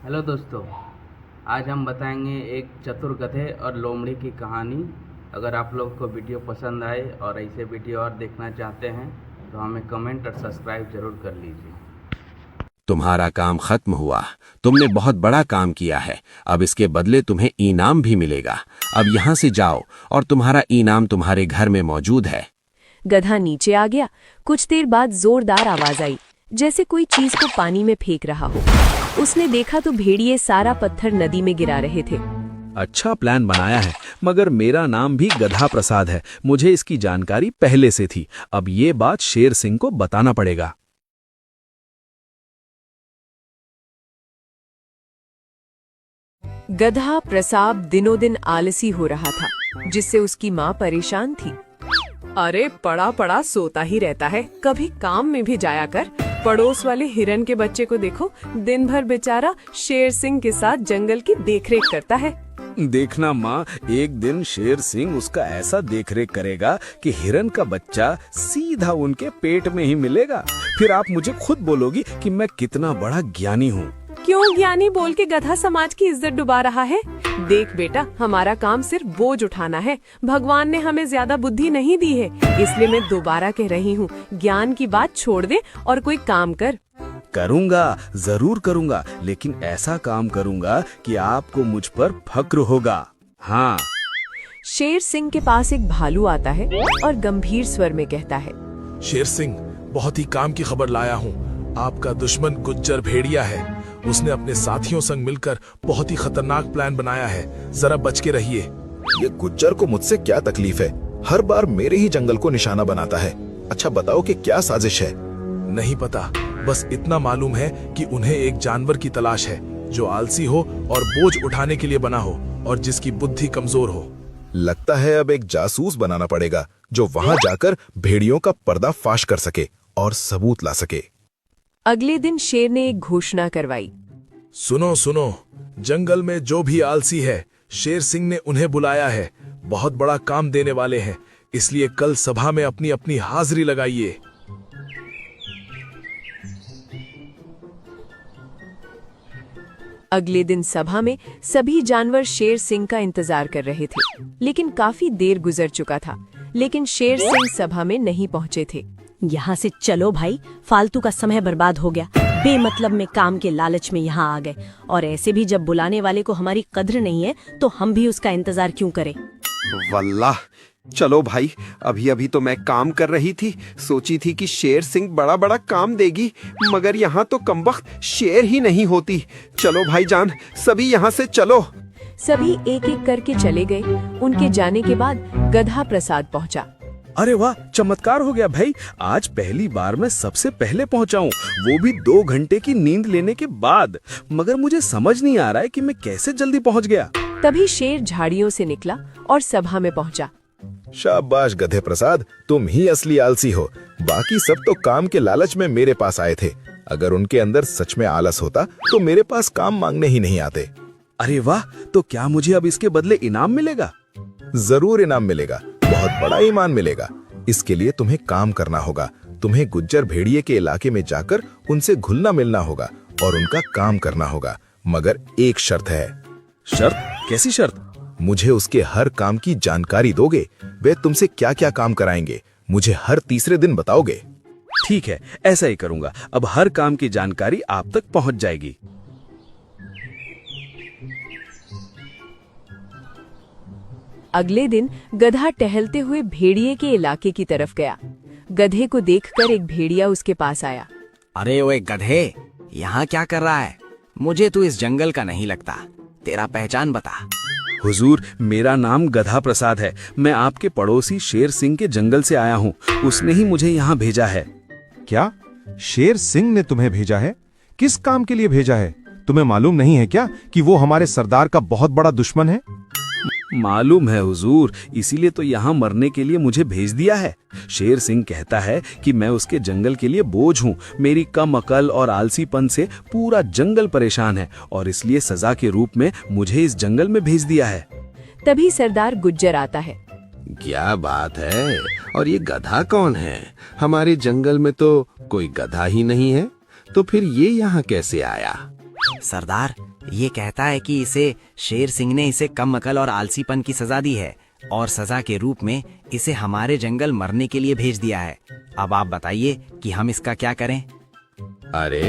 Hello दोस्तों, आज हम बताएंगे एक चतुर गधे और लोमड़ी की कहानी। अगर आप लोगों को वीडियो पसंद आए और ऐसे वीडियो और देखना चाहते हैं तो हमें कमेंट और सब्सक्राइब जरूर कर लीजिए। तुम्हारा काम खत्म हुआ। तुमने बहुत बड़ा काम किया है। अब इसके बदले तुम्हें इनाम भी मिलेगा। अब यहाँ से जाओ और तुम्हारा इनाम तुम्हारे घर में मौजूद है। गधा नीचे आ गया। कुछ देर बाद जोरदार आवाज आई, जैसे कोई चीज को पानी में फेंक रहा हो। उसने देखा तो भेड़िए सारा पत्थर नदी में गिरा रहे थे। अच्छा प्लान बनाया है, मगर मेरा नाम भी गधा प्रसाद है। मुझे इसकी जानकारी पहले से थी। अब ये बात शेर सिंह को बताना पड़ेगा। गधा प्रसाद दिनों दिन आलसी हो रहा था, जिससे उसकी माँ परेशान थी। अरे पड़ा पड़ा सोता ही रहता है, कभी काम में भी जाया कर। पड़ोस वाले हिरन के बच्चे को देखो, दिन भर बेचारा शेर सिंह के साथ जंगल की देखरेख करता है। देखना माँ, एक दिन शेर सिंह उसका ऐसा देखरेख करेगा कि हिरन का बच्चा सीधा उनके पेट में ही मिलेगा। फिर आप मुझे खुद बोलोगी कि मैं कितना बड़ा ज्ञानी हूँ। क्यों ज्ञानी बोल के गधा समाज की इज्जत डुबा रहा है? देख बेटा, हमारा काम सिर्फ बोझ उठाना है। भगवान ने हमें ज्यादा बुद्धि नहीं दी है, इसलिए मैं दोबारा कह रही हूँ, ज्ञान की बात छोड़ दे और कोई काम कर। करूँगा, जरूर करूँगा, लेकिन ऐसा काम करूँगा कि आपको मुझ पर फक्र होगा। हाँ। शेर सिंह के पास एक भालू आता है और गंभीर स्वर में कहता है, शेर सिंह, बहुत ही काम की खबर लाया हूँ। आपका दुश्मन गुज्जर भेड़िया है। उसने अपने साथियों संग मिलकर बहुत ही खतरनाक प्लान बनाया है। जरा बच के रहिए। ये गुज्जर को मुझसे क्या तकलीफ है? हर बार मेरे ही जंगल को निशाना बनाता है। अच्छा बताओ कि क्या साजिश है? नहीं पता, बस इतना मालूम है कि उन्हें एक जानवर की तलाश है जो आलसी हो और बोझ उठाने के लिए बना हो और जिसकी बुद्धि कमजोर हो। लगता है अब एक जासूस बनाना पड़ेगा जो वहाँ जाकर भेड़ियों का पर्दाफाश कर सके और सबूत ला सके। अगले दिन शेर ने एक घोषणा करवाई। सुनो सुनो, जंगल में जो भी आलसी है, शेर सिंह ने उन्हें बुलाया है। बहुत बड़ा काम देने वाले हैं, इसलिए कल सभा में अपनी अपनी हाजिरी लगाइए। अगले दिन सभा में सभी जानवर शेर सिंह का इंतजार कर रहे थे, लेकिन काफी देर गुजर चुका था। लेकिन शेर सिंह सभा में नहीं पहुंचे थे। यहाँ से चलो भाई, फालतू का समय बर्बाद हो गया। बेमतलब में काम के लालच में यहाँ आ गए, और ऐसे भी जब बुलाने वाले को हमारी कद्र नहीं है तो हम भी उसका इंतजार क्यों करें। वल्लाह, चलो भाई, अभी अभी तो मैं काम कर रही थी, सोची थी कि शेर सिंह बड़ा बड़ा काम देगी, मगर यहाँ तो कमबख्त शेर ही नहीं होती। चलो भाईजान, सभी यहाँ से चलो। सभी एक एक करके चले गए। उनके जाने के बाद गधा प्रसाद पहुंचा। अरे वाह, चमत्कार हो गया भाई। आज पहली बार मैं सबसे पहले पहुंचा हूँ, वो भी 2 घंटे की नींद लेने के बाद। मगर मुझे समझ नहीं आ रहा है कि मैं कैसे जल्दी पहुंच गया। तभी शेर झाड़ियों से निकला और सभा में पहुंचा। शाबाश गधे प्रसाद, तुम ही असली आलसी हो। बाकी सब तो काम के लालच में मेरे पास आए थे। अगर उनके अंदर सच में आलस होता तो मेरे पास काम मांगने ही नहीं आते। अरे वाह, तो क्या मुझे अब इसके बदले इनाम मिलेगा? जरूर इनाम मिलेगा, बहुत बड़ा ईमान मिलेगा। इसके लिए तुम्हें काम करना होगा। तुम्हें गुज्जर भेड़िए के इलाके में जाकर उनसे घुलना मिलना होगा और उनका काम करना होगा। मगर एक शर्त है। शर्त? कैसी शर्त? मुझे उसके हर काम की जानकारी दोगे। वे तुमसे क्या क्या काम कराएंगे मुझे हर तीसरे दिन बताओगे। ठीक है, ऐसा ही करूंगा। अब हर काम की जानकारी आप तक पहुंच जाएगी। अगले दिन गधा टहलते हुए भेड़िए के इलाके की तरफ गया। गधे को देखकर एक भेड़िया उसके पास आया। अरे ओए गधे, यहाँ क्या कर रहा है? मुझे तू इस जंगल का नहीं लगता। तेरा पहचान बता। हुजूर, मेरा नाम गधा प्रसाद है। मैं आपके पड़ोसी शेर सिंह के जंगल से आया हूँ। उसने ही मुझे यहाँ भेजा है। क्या? शेर सिंह ने तुम्हें भेजा है? किस काम के लिए भेजा है? तुम्हें मालूम नहीं है क्या कि वो हमारे सरदार का बहुत बड़ा दुश्मन है? मालूम है हुजूर, इसीलिए तो यहाँ मरने के लिए मुझे भेज दिया है। शेर सिंह कहता है कि मैं उसके जंगल के लिए बोझ हूँ। मेरी कम अकल और आलसीपन से पूरा जंगल परेशान है और इसलिए सजा के रूप में मुझे इस जंगल में भेज दिया है। तभी सरदार गुज्जर आता है। क्या बात है? और ये गधा कौन है? हमारे जंगल में तो कोई गधा ही नहीं है, तो फिर ये यहाँ कैसे आया? सरदार, ये कहता है कि इसे शेर सिंह ने इसे कम अकल और आलसीपन की सजा दी है और सजा के रूप में इसे हमारे जंगल मरने के लिए भेज दिया है। अब आप बताइए कि हम इसका क्या करें? अरे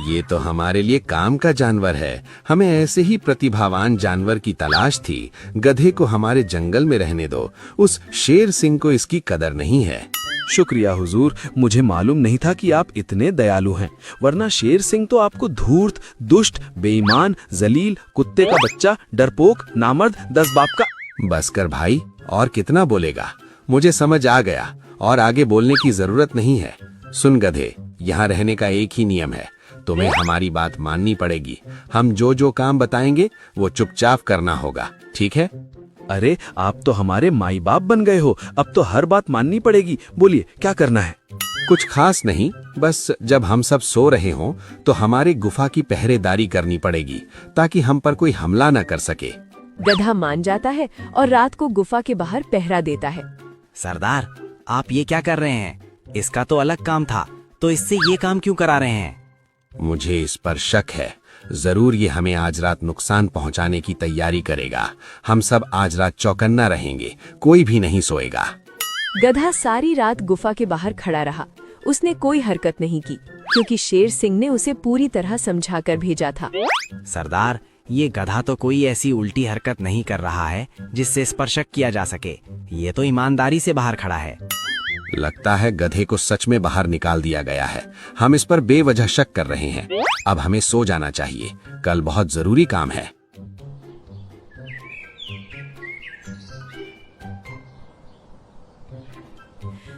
ये तो हमारे लिए काम का जानवर है। हमें ऐसे ही प्रतिभावान जानवर की तलाश थी। गधे को हमारे जंगल में रहने दो। उस शेर सिंह को इसकी कदर नहीं है। शुक्रिया हुजूर, मुझे मालूम नहीं था कि आप इतने दयालु हैं, वरना शेर सिंह तो आपको धूर्त, दुष्ट, बेईमान, जलील, कुत्ते का बच्चा, डरपोक, नामर्द, 10 बाप का। बस कर भाई, और कितना बोलेगा? मुझे समझ आ गया और आगे बोलने की जरूरत नहीं है। सुन गधे, यहाँ रहने का एक ही नियम है, तुम्हें हमारी बात माननी पड़ेगी। हम जो जो काम बताएंगे वो चुपचाप करना होगा, ठीक है? अरे आप तो हमारे माई बाप बन गए हो, अब तो हर बात माननी पड़ेगी। बोलिए क्या करना है? कुछ खास नहीं, बस जब हम सब सो रहे हों तो हमारे गुफा की पहरेदारी करनी पड़ेगी ताकि हम पर कोई हमला न कर सके। गधा मान जाता है और रात को गुफा के बाहर पहरा देता है। सरदार, आप ये क्या कर रहे हैं? इसका तो अलग काम था, तो इससे ये काम क्यों करा रहे हैं? मुझे इस पर शक है। जरूर ये हमें आज रात नुकसान पहुंचाने की तैयारी करेगा। हम सब आज रात चौकन्ना रहेंगे, कोई भी नहीं सोएगा। गधा सारी रात गुफा के बाहर खड़ा रहा। उसने कोई हरकत नहीं की क्योंकि शेर सिंह ने उसे पूरी तरह समझाकर भेजा था। सरदार, ये गधा तो कोई ऐसी उल्टी हरकत नहीं कर रहा है जिससे इस पर शक किया जा सके। ये तो ईमानदारी से बाहर खड़ा है। लगता है गधे को सच में बाहर निकाल दिया गया है। हम इस पर बेवजह शक कर रहे हैं। अब हमें सो जाना चाहिए, कल बहुत जरूरी काम है।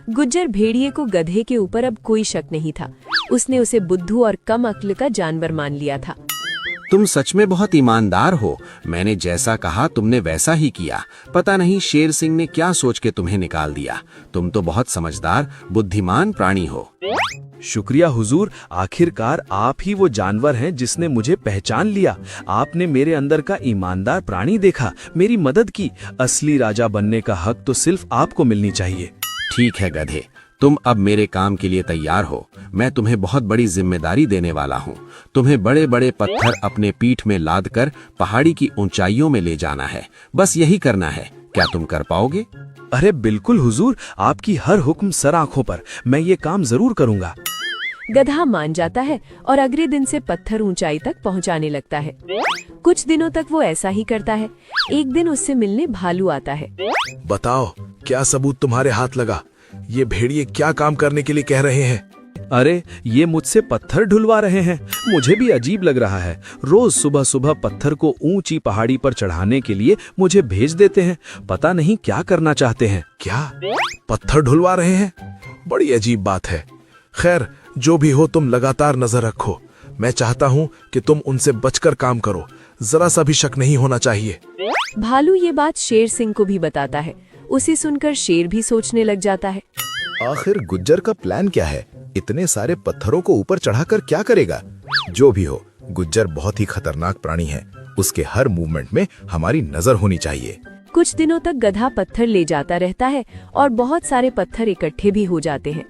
गुज्जर भेड़िए को गधे के ऊपर अब कोई शक नहीं था। उसने उसे बुद्धू और कम अक्ल का जानवर मान लिया था। तुम सच में बहुत ईमानदार हो। मैंने जैसा कहा तुमने वैसा ही किया। पता नहीं शेर सिंह ने क्या सोच के तुम्हें निकाल दिया। तुम तो बहुत समझदार, बुद्धिमान प्राणी हो। शुक्रिया हुजूर, आखिरकार आप ही वो जानवर हैं जिसने मुझे पहचान लिया। आपने मेरे अंदर का ईमानदार प्राणी देखा, मेरी मदद की। असली राजा बनने का हक तो सिर्फ आपको मिलनी चाहिए। ठीक है गधे, तुम अब मेरे काम के लिए तैयार हो। मैं तुम्हें बहुत बड़ी जिम्मेदारी देने वाला हूँ। तुम्हें बड़े बड़े पत्थर अपने पीठ में लादकर पहाड़ी की ऊंचाइयों में ले जाना है। बस यही करना है। क्या तुम कर पाओगे? अरे बिल्कुल हुजूर, आपकी हर हुक्म सर आंखों पर। मैं ये काम जरूर करूँगा। गधा मान जाता है और अगले दिन से पत्थर ऊंचाई तक पहुंचाने लगता है। कुछ दिनों तक वो ऐसा ही करता है। एक दिन उससे मिलने भालू आता है। बताओ, क्या सबूत तुम्हारे हाथ लगा? ये भेड़िए क्या काम करने के लिए कह रहे हैं? अरे ये मुझसे पत्थर ढुलवा रहे हैं। मुझे भी अजीब लग रहा है। रोज सुबह सुबह पत्थर को ऊंची पहाड़ी पर चढ़ाने के लिए मुझे भेज देते हैं। पता नहीं क्या करना चाहते हैं। क्या पत्थर ढुलवा रहे हैं? बड़ी अजीब बात है। खैर, जो भी हो, तुम लगातार नजर रखो। मैं चाहता हूँ कि तुम उनसे बचकर काम करो। जरा सा भी शक नहीं होना चाहिए। भालू ये बात शेर सिंह को भी बताता है। उसे सुनकर शेर भी सोचने लग जाता है, आखिर गुज्जर का प्लान क्या है? इतने सारे पत्थरों को ऊपर चढ़ाकर क्या करेगा? जो भी हो, गुज्जर बहुत ही खतरनाक प्राणी है। उसके हर मूवमेंट में हमारी नजर होनी चाहिए। कुछ दिनों तक गधा पत्थर ले जाता रहता है और बहुत सारे पत्थर इकट्ठे भी हो जाते हैं।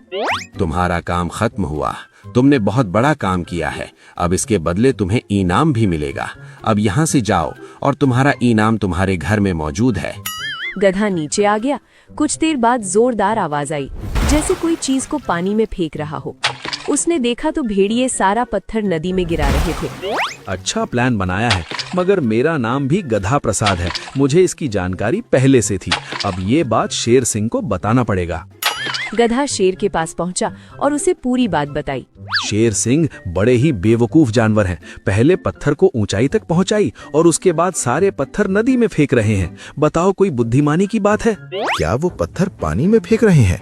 तुम्हारा काम खत्म हुआ। तुमने बहुत बड़ा काम किया है। अब इसके बदले तुम्हें इनाम भी मिलेगा। अब यहाँ से जाओ और तुम्हारा इनाम तुम्हारे घर में मौजूद है। गधा नीचे आ गया। कुछ देर बाद जोरदार आवाज आई, जैसे कोई चीज को पानी में फेंक रहा हो। उसने देखा तो भेड़िए सारा पत्थर नदी में गिरा रहे थे। अच्छा प्लान बनाया है, मगर मेरा नाम भी गधा प्रसाद है। मुझे इसकी जानकारी पहले से थी। अब ये बात शेर सिंह को बताना पड़ेगा। गधा शेर के पास पहुंचा और उसे पूरी बात बताई। शेर सिंह बड़े ही बेवकूफ जानवर हैं। पहले पत्थर को ऊंचाई तक पहुंचाई और उसके बाद सारे पत्थर नदी में फेंक रहे हैं। बताओ, कोई बुद्धिमानी की बात है? क्या वो पत्थर पानी में फेंक रहे हैं?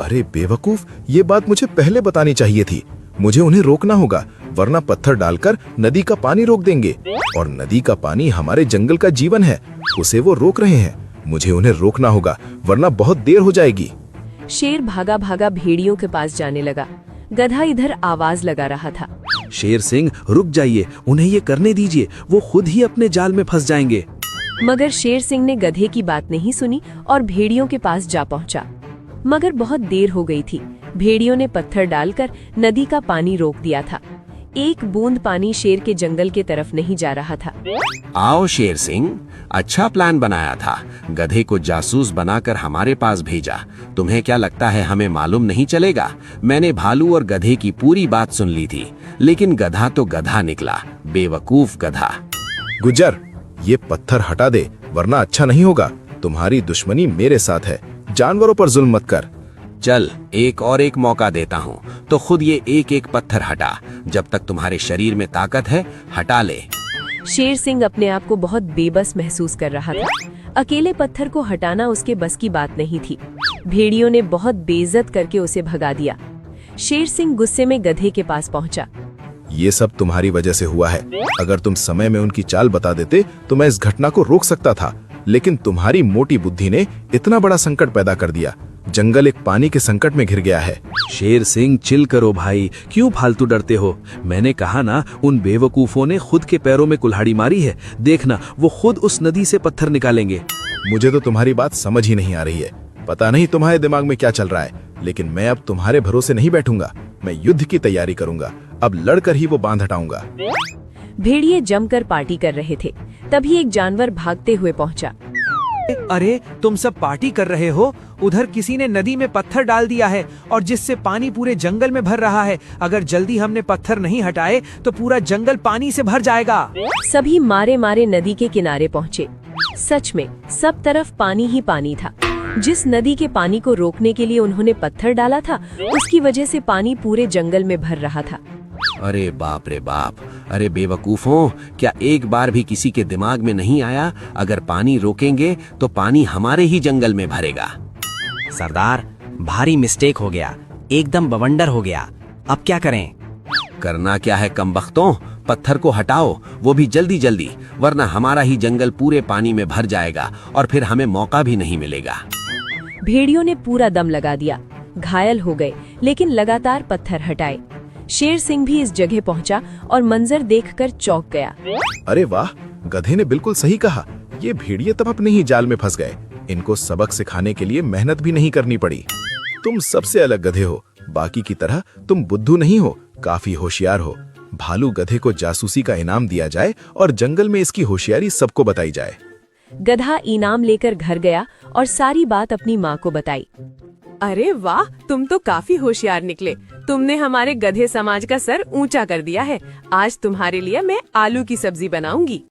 अरे बेवकूफ, ये बात मुझे पहले बतानी चाहिए थी। मुझे उन्हें रोकना होगा, वरना पत्थर डालकर नदी का पानी रोक देंगे। और नदी का पानी हमारे जंगल का जीवन है, उसे वो रोक रहे हैं। मुझे उन्हें रोकना होगा, वरना बहुत देर हो जाएगी। शेर भागा भागा भेड़ियों के पास जाने लगा। गधा इधर आवाज लगा रहा था, शेर सिंह रुक जाइए, उन्हें ये करने दीजिए, वो खुद ही अपने जाल में फंस जाएंगे। मगर शेर सिंह ने गधे की बात नहीं सुनी और भेड़ियों के पास जा पहुंचा। मगर बहुत देर हो गई थी। भेड़ियों ने पत्थर डालकर नदी का पानी रोक दिया था। एक बूंद पानी शेर के जंगल के तरफ नहीं जा रहा था। आओ शेर सिंह, अच्छा प्लान बनाया था। गधे को जासूस बनाकर हमारे पास भेजा। तुम्हें क्या लगता है हमें मालूम नहीं चलेगा? मैंने भालू और गधे की पूरी बात सुन ली थी, लेकिन गधा तो गधा निकला, बेवकूफ गधा। गुज्जर, ये पत्थर हटा दे वरना अच्छा नहीं होगा। तुम्हारी दुश्मनी मेरे साथ है, जानवरों पर जुल्म मत कर। चल एक और एक मौका देता हूँ, तो खुद ये एक एक पत्थर हटा। जब तक तुम्हारे शरीर में ताकत है, हटा ले। शेर सिंह अपने आप को बहुत बेबस महसूस कर रहा था। अकेले पत्थर को हटाना उसके बस की बात नहीं थी। भेड़ियों ने बहुत बेइज्जत करके उसे भगा दिया। शेर सिंह गुस्से में गधे के पास पहुंचा। ये सब तुम्हारी वजह से हुआ है। अगर तुम समय में उनकी चाल बता देते तो मैं इस घटना को रोक सकता था, लेकिन तुम्हारी मोटी बुद्धि ने इतना बड़ा संकट पैदा कर दिया। जंगल एक पानी के संकट में घिर गया है। शेर सिंह चिल करो भाई, क्यों फालतू डरते हो? मैंने कहा ना, उन बेवकूफों ने खुद के पैरों में कुल्हाड़ी मारी है। देखना, वो खुद उस नदी से पत्थर निकालेंगे। मुझे तो तुम्हारी बात समझ ही नहीं आ रही है। पता नहीं तुम्हारे दिमाग में क्या चल रहा है, लेकिन मैं अब तुम्हारे भरोसे नहीं बैठूंगा। मैं युद्ध की तैयारी करूंगा। अब लड़कर ही वो बांध हटाऊंगा। भेड़िए जमकर पार्टी कर रहे थे। तभी एक जानवर भागते हुए पहुंचा। अरे तुम सब पार्टी कर रहे हो? उधर किसी ने नदी में पत्थर डाल दिया है और जिससे पानी पूरे जंगल में भर रहा है। अगर जल्दी हमने पत्थर नहीं हटाए तो पूरा जंगल पानी से भर जाएगा। सभी मारे मारे नदी के किनारे पहुँचे। सच में सब तरफ पानी ही पानी था। जिस नदी के पानी को रोकने के लिए उन्होंने पत्थर डाला था, उसकी वजह से पानी पूरे जंगल में भर रहा था। अरे बाप रे बाप, अरे बेवकूफों, क्या एक बार भी किसी के दिमाग में नहीं आया अगर पानी रोकेंगे तो पानी हमारे ही जंगल में भरेगा? सरदार, भारी मिस्टेक हो गया, एकदम बवंडर हो गया। अब क्या करें? करना क्या है कमबख्तों, पत्थर को हटाओ, वो भी जल्दी जल्दी, वरना हमारा ही जंगल पूरे पानी में भर जाएगा और फिर हमें मौका भी नहीं मिलेगा। भेड़ियों ने पूरा दम लगा दिया, घायल हो गए, लेकिन लगातार पत्थर हटाए। शेर सिंह भी इस जगह पहुंचा और मंजर देखकर चौंक गया। अरे वाह, गधे ने बिल्कुल सही कहा। ये भेड़िए तब अपने ही जाल में फंस गए। इनको सबक सिखाने के लिए मेहनत भी नहीं करनी पड़ी। तुम सबसे अलग गधे हो। बाकी की तरह तुम बुद्धू नहीं हो, काफी होशियार हो। भालू गधे को जासूसी का इनाम दिया जाए और जंगल में इसकी होशियारी सबको बताई जाए। गधा इनाम लेकर घर गया और सारी बात अपनी माँ को बताई। अरे वाह, तुम तो काफी होशियार निकले। तुमने हमारे गधे समाज का सर ऊंचा कर दिया है। आज तुम्हारे लिए मैं आलू की सब्जी बनाऊंगी।